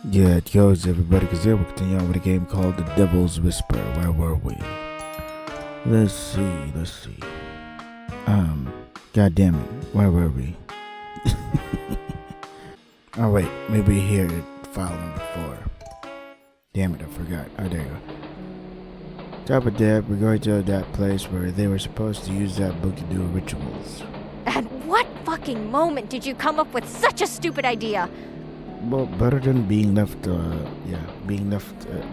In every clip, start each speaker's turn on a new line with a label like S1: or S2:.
S1: Yeah, it goes everybody, because here we continue on with a game called The Devil's Whisper. Where were we? Let's see. God damn it, where were we? Oh wait, maybe here at file number 4. Damn it, I forgot. Oh, there you go. Top of that, we're going to that place where they were supposed to use that book to do rituals.
S2: At what fucking moment did you come up with such a stupid idea?
S1: Well, better than being left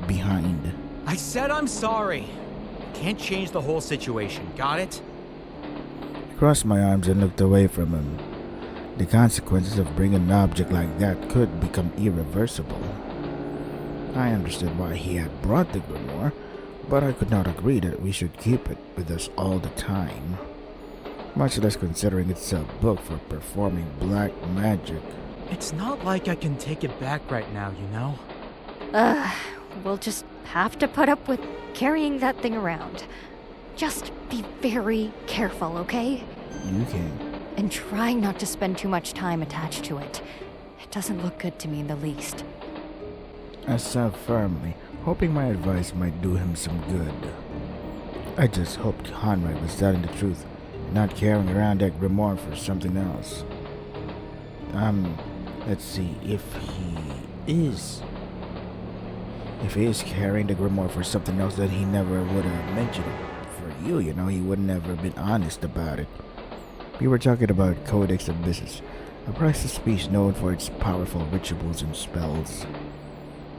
S1: behind.
S3: I said I'm sorry. Can't change the whole situation, got it?
S1: I crossed my arms and looked away from him. The consequences of bringing an object like that could become irreversible. I understood why he had brought the grimoire, but I could not agree that we should keep it with us all the time. Much less considering it's a book for performing black magic.
S3: It's not like I can take it back right now, you know?
S2: We'll just have to put up with carrying that thing around. Just be very careful, okay?
S1: You can.
S2: And try not to spend too much time attached to it. It doesn't look good to me in the least.
S1: I sat firmly, hoping my advice might do him some good. I just hoped Conrad was telling the truth, not carrying around that grimoire for something else. Let's see, if he is carrying the grimoire for something else, then he never would have mentioned it for you, he would never have been honest about it. We were talking about Codex Abyssus, a priceless speech known for its powerful rituals and spells.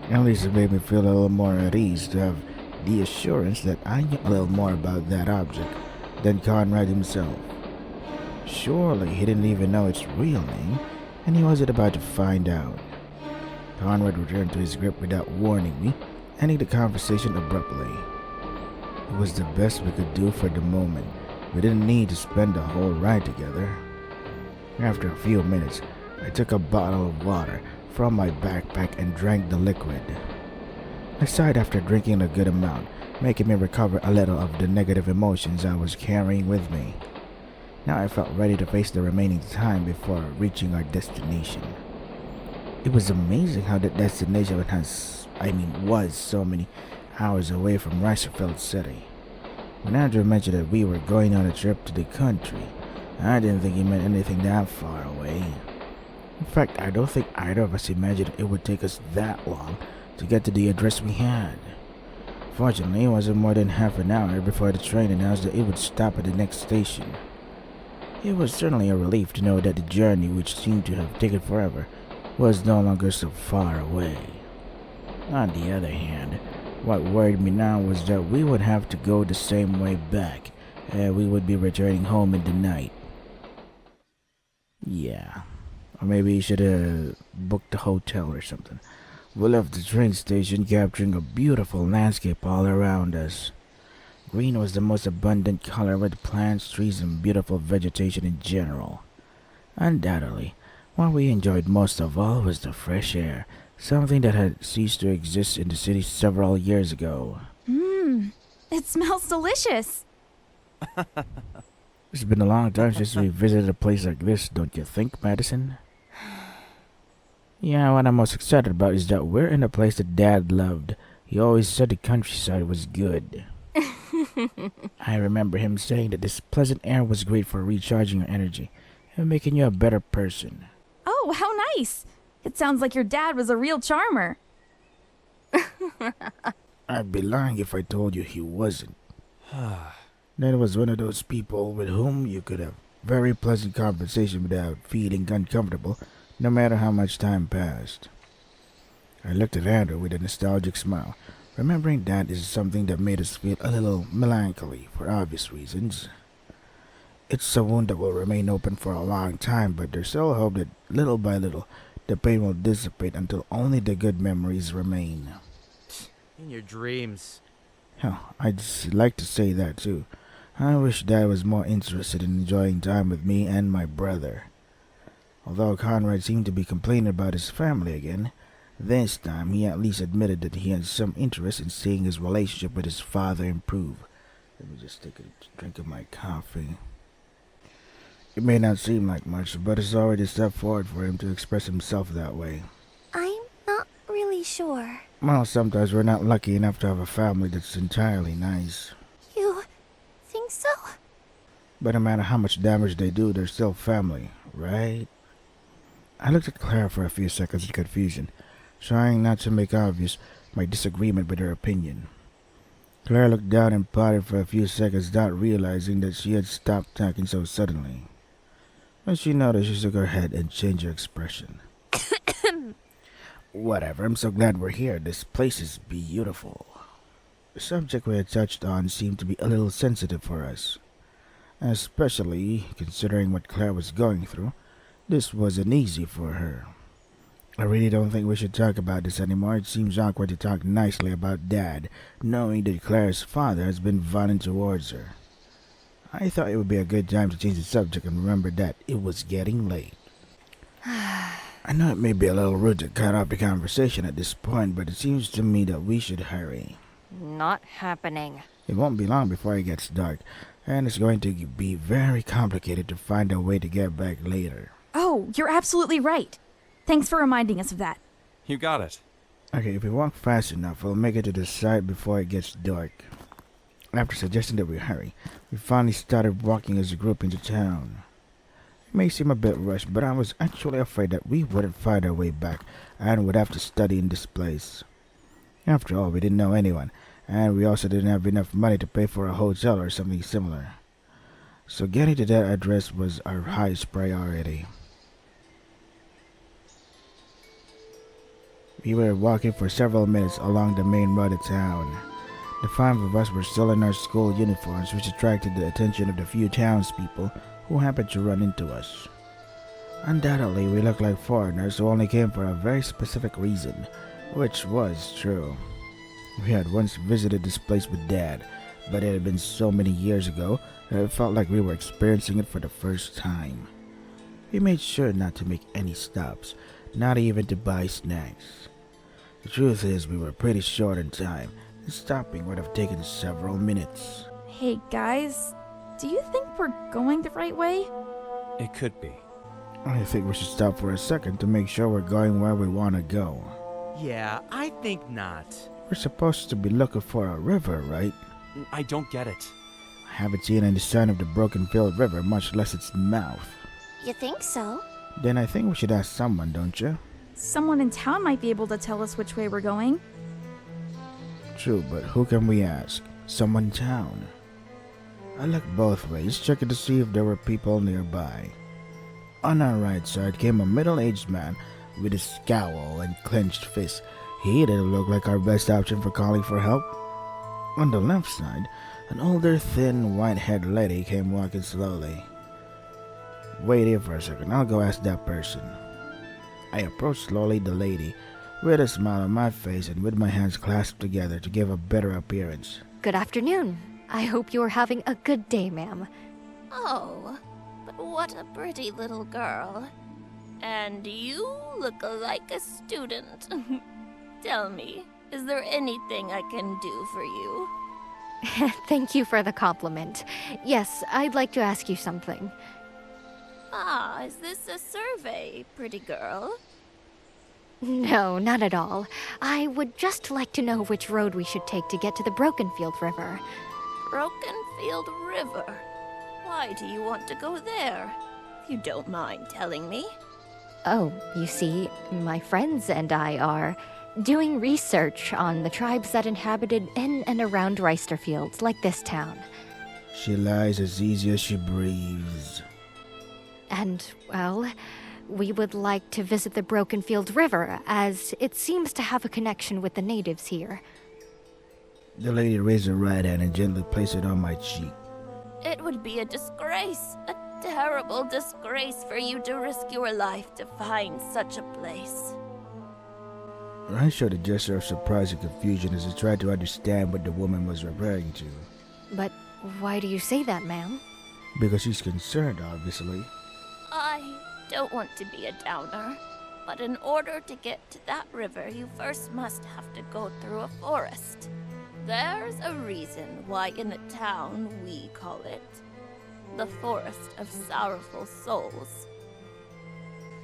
S1: At least it made me feel a little more at ease to have the assurance that I knew a little more about that object than Conrad himself. Surely he didn't even know its real name, and he wasn't about to find out. Conrad returned to his grip without warning me, ending the conversation abruptly. It was the best we could do for the moment. We didn't need to spend the whole ride together. After a few minutes, I took a bottle of water from my backpack and drank the liquid. I sighed after drinking a good amount, making me recover a little of the negative emotions I was carrying with me. Now I felt ready to face the remaining time before reaching our destination. It was amazing how the destination was so many hours away from Reisterfeld City. When Andrew mentioned that we were going on a trip to the country, I didn't think he meant anything that far away. In fact, I don't think either of us imagined it would take us that long to get to the address we had. Fortunately, it wasn't more than half an hour before the train announced that it would stop at the next station. It was certainly a relief to know that the journey, which seemed to have taken forever, was no longer so far away. On the other hand, what worried me now was that we would have to go the same way back, and we would be returning home in the night. Yeah, or maybe you should have booked a hotel or something. We left the train station capturing a beautiful landscape all around us. Green was the most abundant color with plants, trees, and beautiful vegetation in general. Undoubtedly, what we enjoyed most of all was the fresh air, something that had ceased to exist in the city several years ago.
S4: It smells delicious.
S1: It's been a long time since we visited a place like this, don't you think, Madison? Yeah, what I'm most excited about is that we're in a place that Dad loved. He always said the countryside was good. I remember him saying that this pleasant air was great for recharging your energy and making you a better person.
S4: Oh, how nice. It sounds like your dad was a real charmer.
S1: I'd be lying if I told you he wasn't. Dad was one of those people with whom you could have very pleasant conversation without feeling uncomfortable, no matter how much time passed. I looked at Andrew with a nostalgic smile. Remembering that is something that made us feel a little melancholy for obvious reasons. It's a wound that will remain open for a long time, but there's still hope that little by little the pain will dissipate until only the good memories remain.
S3: In your dreams.
S1: Hell, I'd like to say that too. I wish Dad was more interested in enjoying time with me and my brother. Although Conrad seemed to be complaining about his family again, this time he at least admitted that he had some interest in seeing his relationship with his father improve. Let me just take a drink of my coffee. It may not seem like much, but it's already a step forward for him to express himself that way.
S2: I'm not really
S5: sure.
S1: Well, sometimes we're not lucky enough to have a family that's entirely nice.
S5: You think so?
S1: But no matter how much damage they do, they're still family, right? I looked at Clara for a few seconds in confusion, trying not to make obvious my disagreement with her opinion. Clara looked down and pondered for a few seconds, not realizing that she had stopped talking so suddenly. When she noticed, she shook her head and changed her expression. Whatever, I'm so glad we're here. This place is beautiful. The subject we had touched on seemed to be a little sensitive for us, especially considering what Claire was going through. This wasn't easy for her. I really don't think we should talk about this anymore. It seems awkward to talk nicely about Dad, knowing that Claire's father has been violent towards her. I thought it would be a good time to change the subject and remember that it was getting late. I know it may be a little rude to cut off the conversation at this point, but it seems to me that we should hurry.
S2: Not happening.
S1: It won't be long before it gets dark, and it's going to be very complicated to find a way to get back later.
S4: Oh, you're absolutely right. Thanks for reminding us of that.
S3: You got it.
S1: Okay, if we walk fast enough, we'll make it to the site before it gets dark. After suggesting that we hurry, we finally started walking as a group into town. It may seem a bit rushed, but I was actually afraid that we wouldn't find our way back and would have to study in this place. After all, we didn't know anyone, and we also didn't have enough money to pay for a hotel or something similar. So getting to that address was our highest priority. We were walking for several minutes along the main road of town. The 5 of us were still in our school uniforms, which attracted the attention of the few townspeople who happened to run into us. Undoubtedly, we looked like foreigners who only came for a very specific reason, which was true. We had once visited this place with Dad, but it had been so many years ago that it felt like we were experiencing it for the first time. We made sure not to make any stops, not even to buy snacks. The truth is, we were pretty short on time, and stopping would have taken several minutes.
S4: Hey, guys, do you think we're going the right way?
S3: It could be.
S1: I think we should stop for a second to make sure we're going where we want to go.
S3: Yeah, I think not.
S1: We're supposed to be looking for a river, right?
S3: I don't get it.
S1: I haven't seen any sign of the Broken Field River, much less its mouth.
S5: You think so?
S1: Then I think we should ask someone, don't you?
S4: Someone in town might be able to tell us which way we're going.
S1: True, but who can we ask? Someone in town. I looked both ways, checking to see if there were people nearby. On our right side came a middle-aged man with a scowl and clenched fist. He didn't look like our best option for calling for help. On the left side, an older, thin, white-haired lady came walking slowly. Wait here for a second, I'll go ask that person. I approached slowly the lady, with a smile on my face and with my hands clasped together to give a better appearance.
S2: Good afternoon. I hope you're having a good day, ma'am.
S5: Oh, but what a pretty little girl. And you look like a student. Tell me, is there anything I can do for you?
S2: Thank you for the compliment. Yes, I'd like to ask you something.
S5: Ah, is this a survey, pretty girl?
S2: No, not at all. I would just like to know which road we should take to get to the Broken Field River.
S5: Broken Field River. Why do you want to go there? If you don't mind telling me.
S2: Oh, you see, my friends and I are doing research on the tribes that inhabited in and around Reisterfield, like this town.
S1: She lies as easy as she breathes.
S2: And, well, we would like to visit the Broken Field River, as it seems to have a connection with the natives here.
S1: The lady raised her right hand and gently placed it on my cheek.
S5: It would be a disgrace, a terrible disgrace for you to risk your life to find such a place.
S1: I showed a gesture of surprise and confusion as I tried to understand what the woman was referring to.
S2: But why do you say that, ma'am?
S1: Because she's concerned, obviously.
S5: I don't want to be a downer, but in order to get to that river, you first must have to go through a forest. There's a reason why in the town we call it the Forest of Sorrowful Souls.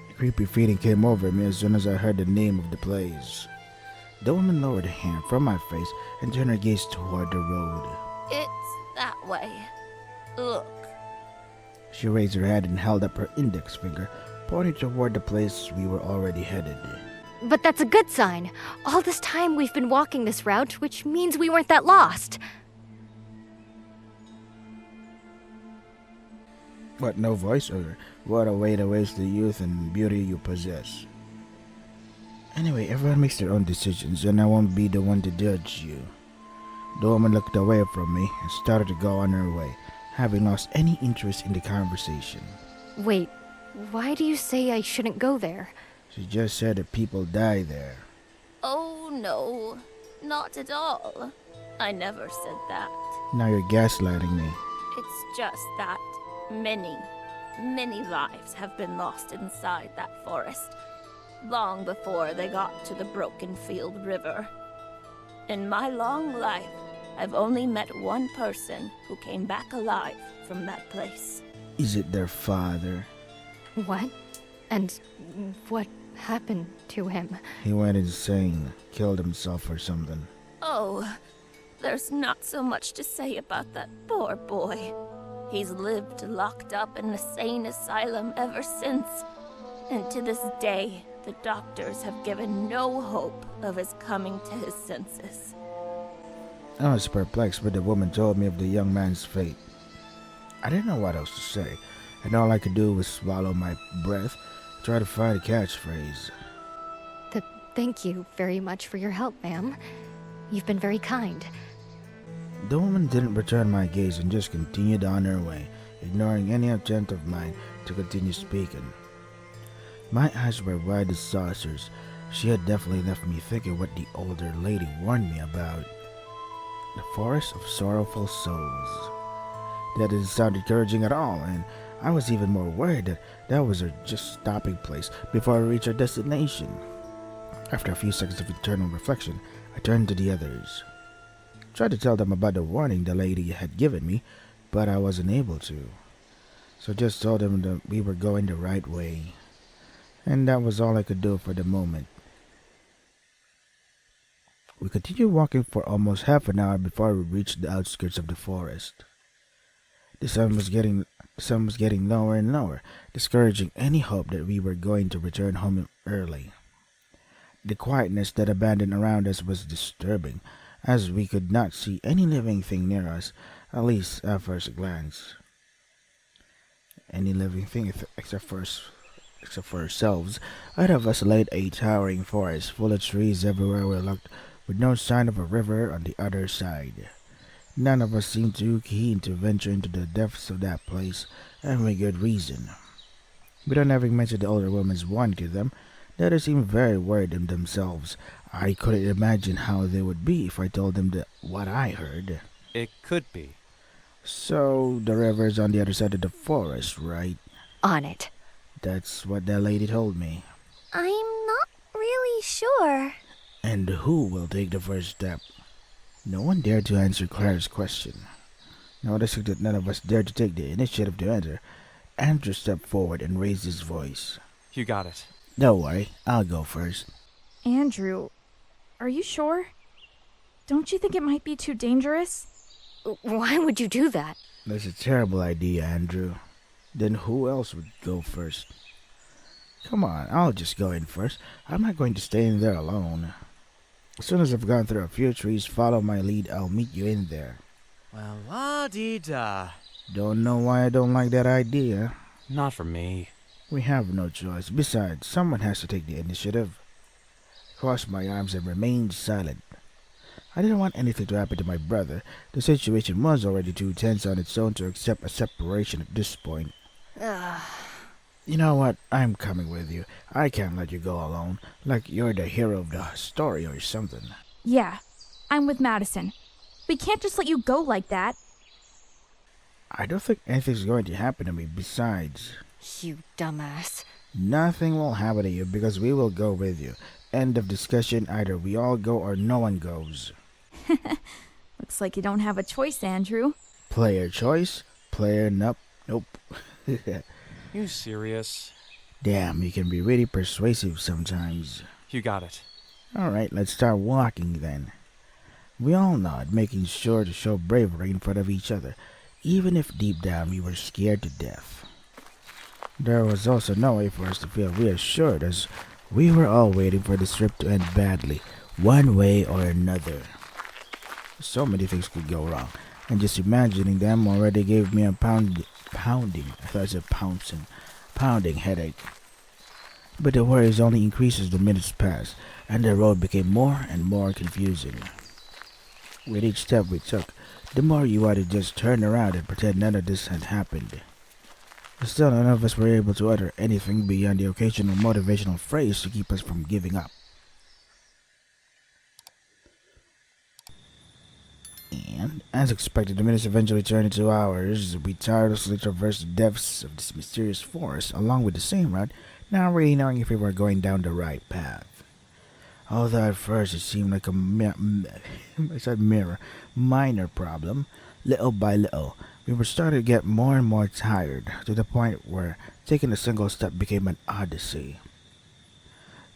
S1: A creepy feeling came over me as soon as I heard the name of the place. The woman lowered a hand from my face and turned her gaze toward the road.
S5: It's that way. Look.
S1: She raised her hand and held up her index finger, pointing toward the place we were already headed.
S2: But that's a good sign. All this time we've been walking this route, which means we weren't that lost.
S1: What, no voice? Or what a way to waste the youth and beauty you possess. Anyway, everyone makes their own decisions, and I won't be the one to judge you. The woman looked away from me and started to go on her way, having lost any interest in the conversation.
S2: Wait, why do you say I shouldn't go there?
S1: She just said that people die there.
S5: Oh no, not at all. I never said that.
S1: Now you're gaslighting me.
S5: It's just that many lives have been lost inside that forest, long before they got to the Broken Field River. In my long life, I've only met one person who came back alive from that place.
S1: Is it their father?
S2: What? And what happened to him?
S1: He went insane, killed himself or something.
S5: Oh, there's not so much to say about that poor boy. He's lived locked up in a sane asylum ever since. And to this day, the doctors have given no hope of his coming to his senses.
S1: I was perplexed when the woman told me of the young man's fate. I didn't know what else to say, and all I could do was swallow my breath, try to find a catchphrase.
S2: Thank you very much for your help, ma'am. You've been very kind.
S1: The woman didn't return my gaze and just continued on her way, ignoring any attempt of mine to continue speaking. My eyes were wide as saucers. She had definitely left me thinking what the older lady warned me about. The Forest of Sorrowful Souls. That didn't sound encouraging at all, and I was even more worried that that was her just stopping place before I reached our destination. After a few seconds of internal reflection, I turned to the others. Tried to tell them about the warning the lady had given me, but I wasn't able to. So just told them that we were going the right way. And that was all I could do for the moment. We continued walking for almost half an hour before we reached the outskirts of the forest. The sun was getting lower and lower, discouraging any hope that we were going to return home early. The quietness that abandoned around us was disturbing, as we could not see any living thing near us, at least at first glance. Any living thing except for ourselves. Ahead of us laid a towering forest full of trees everywhere we looked, with no sign of a river on the other side. None of us seemed too keen to venture into the depths of that place, and with good reason. Without having mentioned the older woman's warning to them, the others seemed very worried in themselves. I couldn't imagine how they would be if I told them what I heard.
S3: It could be.
S1: So, the river's on the other side of the forest, right?
S2: On it.
S1: That's what that lady told me.
S5: I'm not really sure.
S1: And who will take the first step? No one dared to answer Clara's question. Noticing that none of us dared to take the initiative to enter, Andrew stepped forward and raised his voice.
S3: You got it.
S1: Don't worry, I'll go first.
S4: Andrew, are you sure? Don't you think it might be too dangerous?
S2: Why would you do that?
S1: That's a terrible idea, Andrew. Then who else would go first? Come on, I'll just go in first. I'm not going to stay in there alone. As soon as I've gone through a few trees, follow my lead, I'll meet you in there.
S3: Well, la-dee-da.
S1: Don't know why I don't like that idea.
S3: Not for me.
S1: We have no choice. Besides, someone has to take the initiative. I crossed my arms and remained silent. I didn't want anything to happen to my brother. The situation was already too tense on its own to accept a separation at this point. You know what? I'm coming with you. I can't let you go alone, like you're the hero of the story or something.
S4: Yeah, I'm with Madison. We can't just let you go like that.
S1: I don't think anything's going to happen to me. Besides,
S2: You dumbass.
S1: nothing will happen to you because we will go with you. End of discussion. Either we all go or no one goes.
S4: Looks like you don't have a choice, Andrew.
S1: Player choice. Player nope.
S3: You serious?
S1: Damn, you can be really persuasive sometimes.
S3: You got it.
S1: Alright, let's start walking then. We all nodded, making sure to show bravery in front of each other, even if deep down we were scared to death. There was also no way for us to feel reassured, as we were all waiting for this trip to end badly, one way or another. So many things could go wrong, and just imagining them already gave me a pounding headache. But the worries only increased as the minutes passed, and the road became more and more confusing. With each step we took, the more you wanted to just turn around and pretend none of this had happened. Still, none of us were able to utter anything beyond the occasional motivational phrase to keep us from giving up. And, as expected, the minutes eventually turned into hours. We tirelessly traversed the depths of this mysterious forest along with the same route, not really knowing if we were going down the right path. Although at first it seemed like a minor problem, little by little, we were starting to get more and more tired, to the point where taking a single step became an odyssey.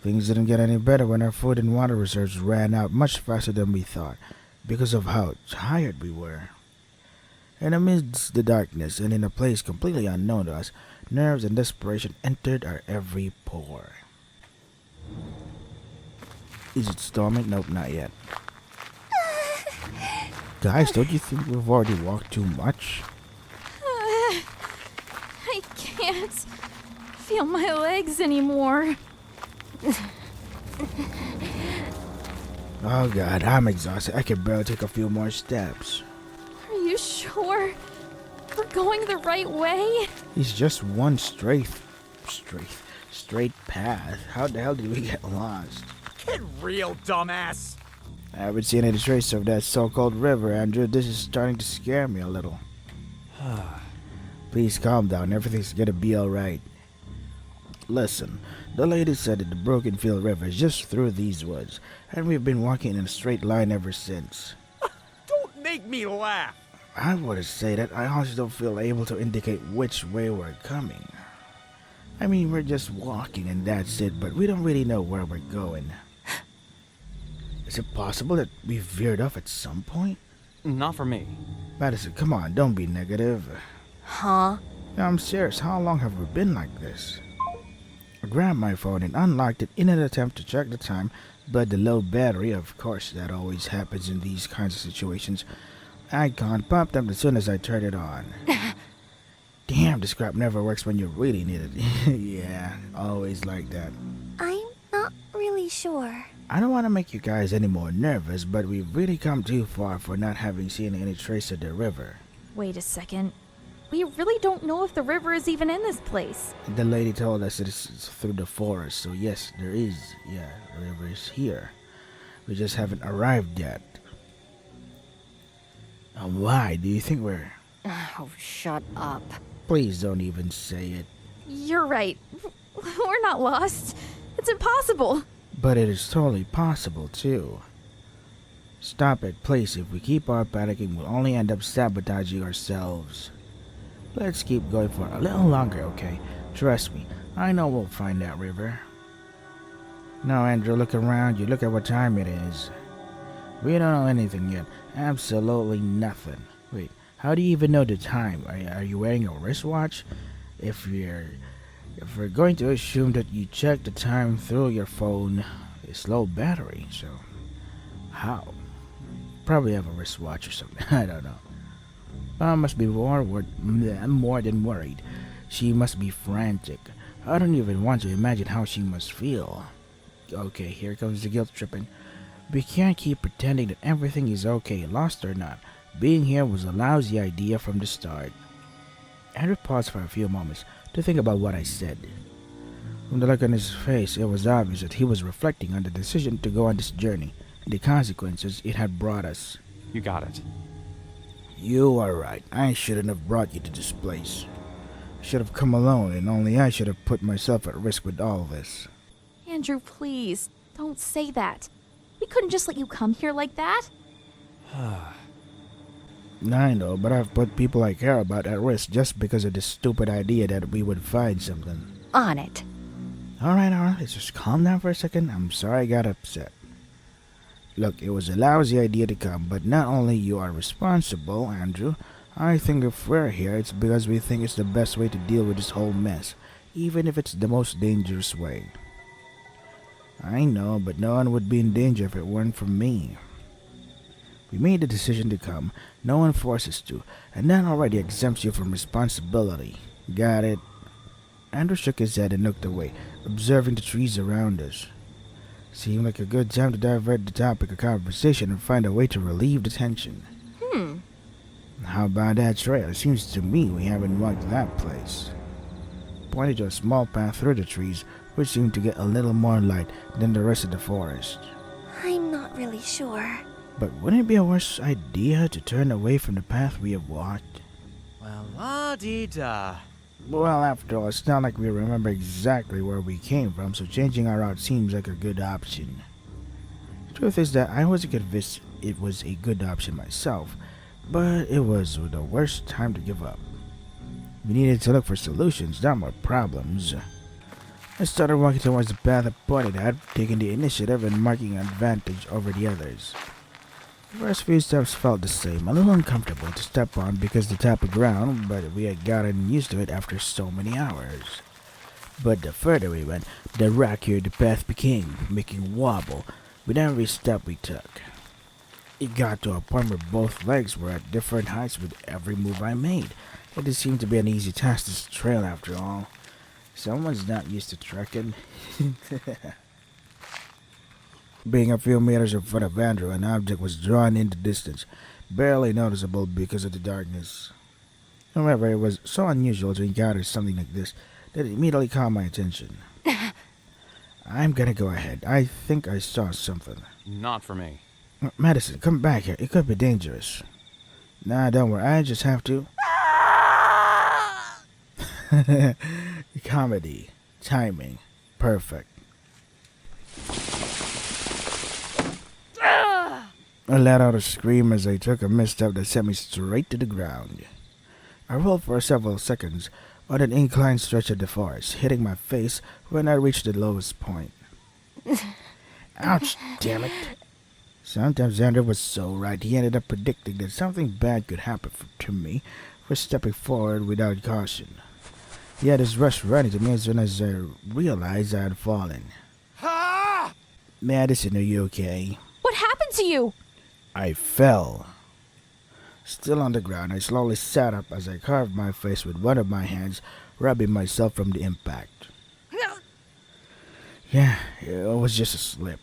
S1: Things didn't get any better when our food and water reserves ran out much faster than we thought, because of how tired we were. And amidst the darkness, and in a place completely unknown to us, nerves and desperation entered our every pore. Is it storming? Nope, not yet. Guys, don't you think we've already walked too much?
S4: I can't feel my legs anymore.
S1: Oh god, I'm exhausted. I can barely take a few more steps.
S4: Are you sure we're going the right way?
S1: It's just one straight path. How the hell did we get lost?
S3: Get real, dumbass!
S1: I haven't seen any trace of that so-called river, Andrew. This is starting to scare me a little. Please calm down. Everything's gonna be alright. Listen, the lady said that the Broken Field River is just through these woods, and we've been walking in a straight line ever since.
S3: Don't make me laugh!
S1: I wouldn't say that. I also don't feel able to indicate which way we're coming. I mean, we're just walking and that's it, but we don't really know where we're going. Is it possible that we veered off at some point?
S6: Not for me.
S1: Madison, come on, don't be negative.
S2: Huh?
S1: No, I'm serious. How long have we been like this? I grabbed my phone and unlocked it in an attempt to check the time, but the low battery, of course, that always happens in these kinds of situations, icon popped up as soon as I turned it on. Damn, this crap never works when you really need it. Yeah, always like that.
S5: I'm not really sure.
S1: I don't want to make you guys any more nervous, but we've really come too far for not having seen any trace of the river.
S4: Wait a second. We really don't know if the river is even in this place.
S1: The lady told us it's through the forest, so yes, there is. Yeah, the river is here. We just haven't arrived yet. And why do you think we're...
S2: Oh, shut up.
S1: Please don't even say it.
S4: You're right. We're not lost. It's impossible.
S1: But it is totally possible, too. Stop it, please. If we keep on panicking, we'll only end up sabotaging ourselves. Let's keep going for a little longer, okay? Trust me, I know we'll find that river. Now, Andrew, look around you. Look at what time it is. We don't know anything yet. Absolutely nothing. Wait, how do you even know the time? Are you wearing a wristwatch? If we're going to assume that you check the time through your phone, it's low battery, so how? Probably have a wristwatch or something. I don't know. Mom must be more than worried. She must be frantic. I don't even want to imagine how she must feel. Okay, here comes the guilt tripping. We can't keep pretending that everything is okay, lost or not. Being here was a lousy idea from the start. Andrew paused for a few moments to think about what I said. From the look on his face, it was obvious that he was reflecting on the decision to go on this journey and the consequences it had brought us.
S6: You got it.
S1: You are right. I shouldn't have brought you to this place. I should have come alone, and only I should have put myself at risk with all this.
S4: Andrew, please, don't say that. We couldn't just let you come here like that.
S1: I know, but I've put people I care about at risk just because of this stupid idea that we would find something.
S2: On it.
S1: Alright, let's just calm down for a second. I'm sorry I got upset. Look, it was a lousy idea to come, but not only you are responsible, Andrew. I think if we're here, it's because we think it's the best way to deal with this whole mess, even if it's the most dangerous way. I know, but no one would be in danger if it weren't for me. We made the decision to come. No one forced us to, and that already exempts you from responsibility. Got it? Andrew shook his head and looked away, observing the trees around us. Seemed like a good time to divert the topic of conversation and find a way to relieve the tension. How about that trail? It seems to me we haven't walked that place. Pointed to a small path through the trees, which seemed to get a little more light than the rest of the forest.
S5: I'm not really sure.
S1: But wouldn't it be a worse idea to turn away from the path we have walked?
S3: Well, la-dee-da.
S1: Well, after all, it's not like we remember exactly where we came from, so changing our route seems like a good option. Truth is that I wasn't convinced it was a good option myself, but it was the worst time to give up. We needed to look for solutions, not more problems. I started walking towards the path I pointed at, taking the initiative and marking an advantage over the others. The first few steps felt the same, a little uncomfortable to step on because the type of ground, but we had gotten used to it after so many hours. But the further we went, the rockier the path became, making wobble with every step we took. It got to a point where both legs were at different heights with every move I made. It didn't seem to be an easy task this trail after all. Someone's not used to trekking. Being a few meters in front of Andrew, an object was drawn in the distance, barely noticeable because of the darkness. However, it was so unusual to encounter something like this that it immediately caught my attention. I'm gonna go ahead. I think I saw something.
S6: Not for me.
S1: Madison, come back here. It could be dangerous. Nah, don't worry. I just have to. Comedy. Timing. Perfect. I let out a scream as I took a misstep that sent me straight to the ground. I rolled for several seconds on an inclined stretch of the forest, hitting my face when I reached the lowest point. Ouch, damn it. Sometimes Xander was so right. He ended up predicting that something bad could happen to me for stepping forward without caution. He had his rush running to me as soon as I realized I had fallen. Madison, are you okay?
S4: What happened to you?
S1: I fell. Still on the ground, I slowly sat up as I carved my face with one of my hands, rubbing myself from the impact. Yeah, it was just a slip.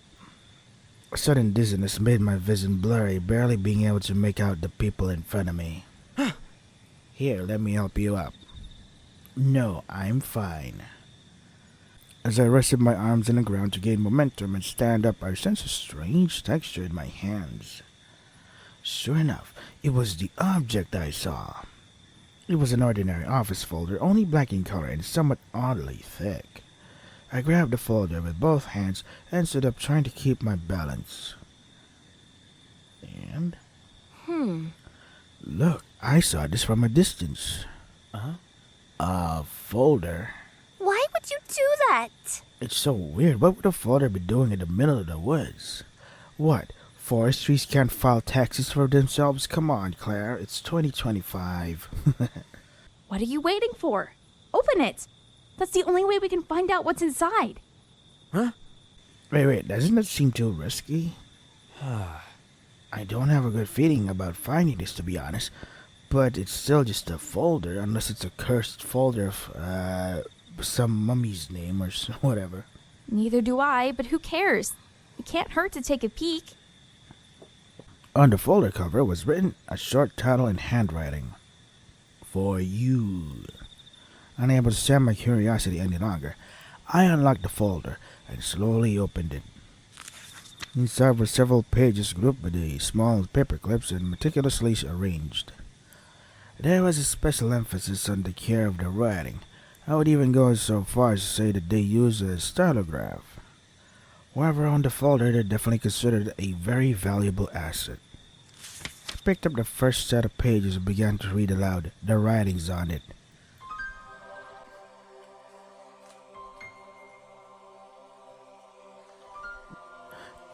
S1: A sudden dizziness made my vision blurry, barely being able to make out the people in front of me. Here, let me help you up. No, I'm fine. As I rested my arms on the ground to gain momentum and stand up, I sensed a strange texture in my hands. Sure enough, it was the object I saw. It was an ordinary office folder, only black in color and somewhat oddly thick. I grabbed the folder with both hands and stood up, trying to keep my balance. And... Look, I saw this from a distance. A folder?
S5: Why would you do that?
S1: It's so weird. What would a folder be doing in the middle of the woods? What? Forest trees can't file taxes for themselves? Come on, Claire. It's 2025.
S4: What are you waiting for? Open it. That's the only way we can find out what's inside.
S1: Wait. Doesn't that seem too risky? I don't have a good feeling about finding this, to be honest. But it's still just a folder, unless it's a cursed folder of, some mummy's name or whatever.
S4: Neither do I, but who cares? It can't hurt to take a peek.
S1: On the folder cover was written a short title in handwriting. For you. Unable to stand my curiosity any longer, I unlocked the folder and slowly opened it. Inside were several pages grouped with the small paper clips and meticulously arranged. There was a special emphasis on the care of the writing. I would even go so far as to say that they used a stylograph. Whoever owned the folder, they definitely considered it a very valuable asset. I picked up the first set of pages and began to read aloud the writings on it.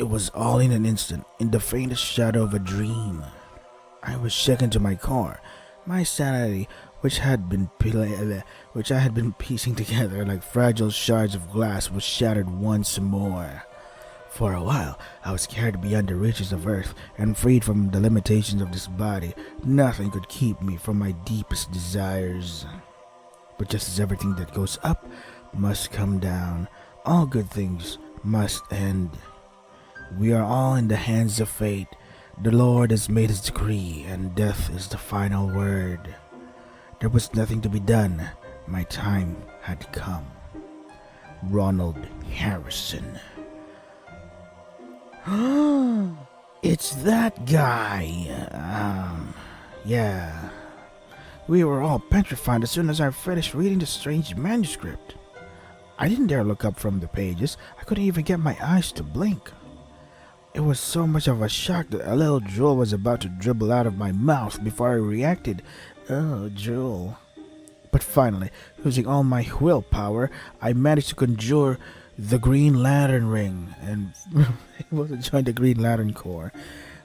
S1: It was all in an instant, in the faintest shadow of a dream. I was shaken to my core. My sanity, which I had been piecing together like fragile shards of glass, was shattered once more. For a while, I was carried beyond the reaches of earth and freed from the limitations of this body. Nothing could keep me from my deepest desires. But just as everything that goes up must come down, all good things must end. We are all in the hands of fate. The Lord has made his decree, and death is the final word. There was nothing to be done. My time had come. Ronald Harrison. It's that guy. Yeah. We were all petrified as soon as I finished reading the strange manuscript. I didn't dare look up from the pages. I couldn't even get my eyes to blink. It was so much of a shock that a little drool was about to dribble out of my mouth before I reacted. Oh, drool. But finally, using all my willpower, I managed to conjure the Green Lantern ring and able to join the Green Lantern Corps.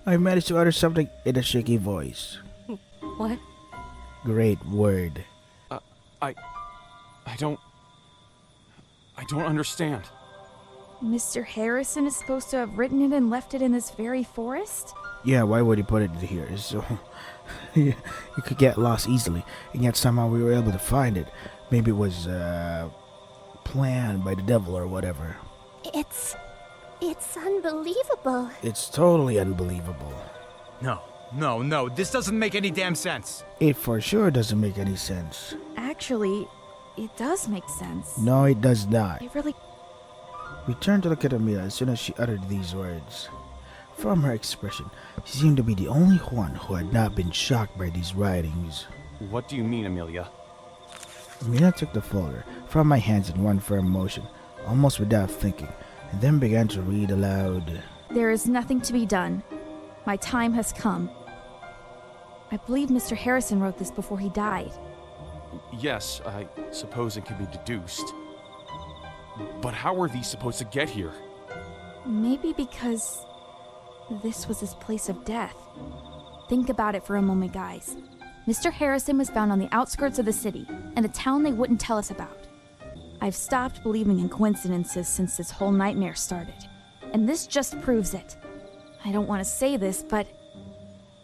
S1: I managed to utter something in a shaky voice.
S2: What?
S1: Great word.
S6: I don't understand.
S4: Mr. Harrison is supposed to have written it and left it in this very forest?
S1: Yeah, why would he put it here? So you could get lost easily, and yet somehow we were able to find it. Maybe it was planned by the devil or whatever.
S5: It's unbelievable.
S1: It's totally unbelievable.
S3: No, this doesn't make any damn sense.
S1: It for sure doesn't make any sense.
S4: Actually, it does make sense.
S1: No, it does not.
S4: It really...
S1: We turned to look at Amelia as soon as she uttered these words. From her expression, she seemed to be the only one who had not been shocked by these writings.
S6: What do you mean, Amelia?
S1: Amelia took the folder from my hands in one firm motion, almost without thinking, and then began to read aloud.
S4: There is nothing to be done. My time has come. I believe Mr. Harrison wrote this before he died.
S6: Yes, I suppose it can be deduced. But how were these supposed to get here?
S4: Maybe because this was his place of death. Think about it for a moment, guys. Mr. Harrison was found on the outskirts of the city, in a town they wouldn't tell us about. I've stopped believing in coincidences since this whole nightmare started, and this just proves it. I don't want to say this, but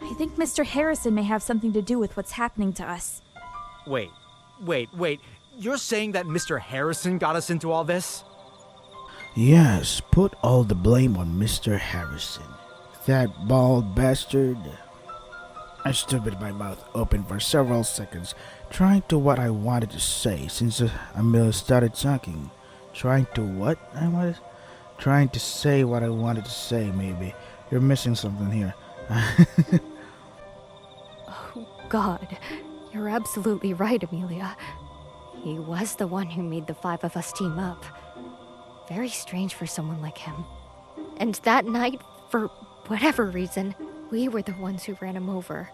S4: I think Mr. Harrison may have something to do with what's happening to us.
S3: Wait. You're saying that Mr. Harrison got us into all this?
S1: Yes, put all the blame on Mr. Harrison. That bald bastard. I stood with my mouth open for several seconds, trying to what I wanted to say since Amelia started talking. Trying to say what I wanted to say, maybe. You're missing something here.
S2: Oh, God. You're absolutely right, Amelia. He was the one who made the five of us team up. Very strange for someone like him. And that night, for whatever reason, we were the ones who ran him over.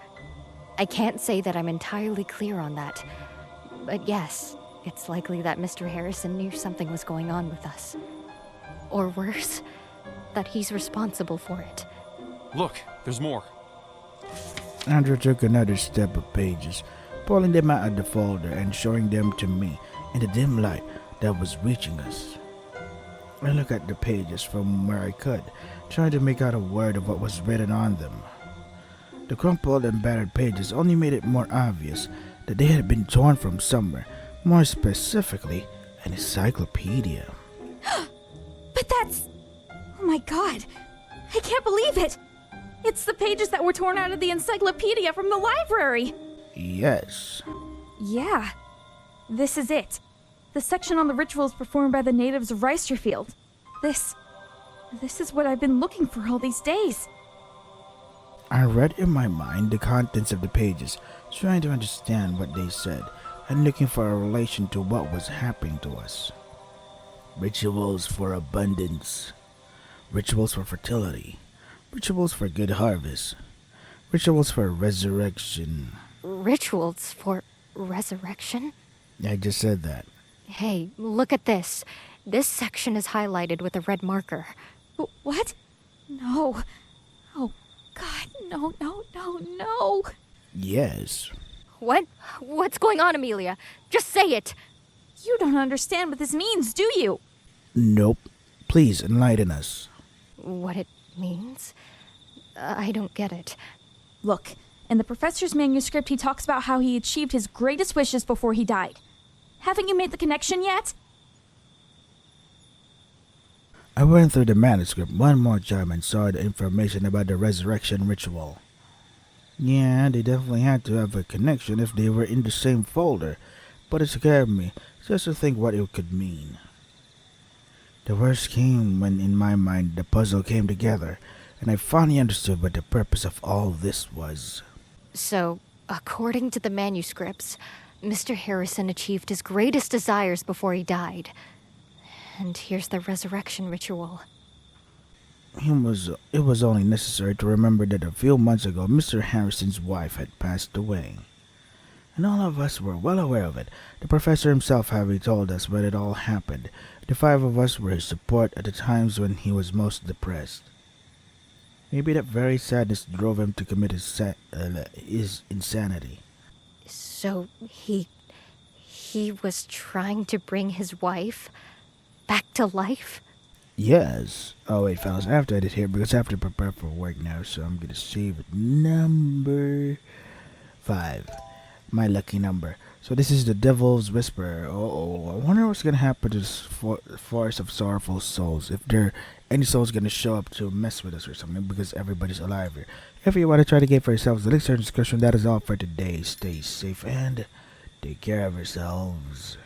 S2: I can't say that I'm entirely clear on that. But yes, it's likely that Mr. Harrison knew something was going on with us. Or worse, that he's responsible for it.
S6: Look, there's more.
S1: Andrew took another step of pages, pulling them out of the folder and showing them to me in the dim light that was reaching us. I looked at the pages from where I could, trying to make out a word of what was written on them. The crumpled and battered pages only made it more obvious that they had been torn from somewhere, more specifically, an encyclopedia.
S4: But that's... Oh my God! I can't believe it! It's the pages that were torn out of the encyclopedia from the library!
S1: Yes.
S4: Yeah. This is it. The section on the rituals performed by the natives of Reisterfield. This is what I've been looking for all these days.
S1: I read in my mind the contents of the pages, trying to understand what they said, and looking for a relation to what was happening to us. Rituals for abundance. Rituals for fertility. Rituals for good harvest. Rituals for resurrection.
S2: Rituals for resurrection?
S1: I just said that.
S2: Hey, look at this. This section is highlighted with a red marker.
S4: What? No. Oh, God, no, no, no, no.
S1: Yes.
S2: What's going on, Amelia? Just say it.
S4: You don't understand what this means, do you?
S1: Nope. Please enlighten us.
S2: What it means? I don't get it.
S4: Look, in the professor's manuscript, he talks about how he achieved his greatest wishes before he died. Haven't you made the connection yet?
S1: I went through the manuscript one more time and saw the information about the resurrection ritual. Yeah, they definitely had to have a connection if they were in the same folder, but it scared me just to think what it could mean. The worst came when in my mind the puzzle came together, and I finally understood what the purpose of all this was.
S2: So, according to the manuscripts, Mr. Harrison achieved his greatest desires before he died. And here's the resurrection ritual.
S1: It was only necessary to remember that a few months ago Mr. Harrison's wife had passed away. And all of us were well aware of it, the professor himself having told us when it all happened. The five of us were his support at the times when he was most depressed. Maybe that very sadness drove him to commit his insanity.
S2: So, he was trying to bring his wife back to life?
S1: Yes. Oh wait, fellas, I have to edit here because I have to prepare for work now, so I'm gonna save it. Number 5. My lucky number. So this is the Devil's Whisper. Oh, I wonder what's gonna happen to this forest of sorrowful souls. If there any souls gonna show up to mess with us or something, because everybody's alive here. If you want to try to get for yourselves, the links are in the description. That is all for today. Stay safe and take care of yourselves.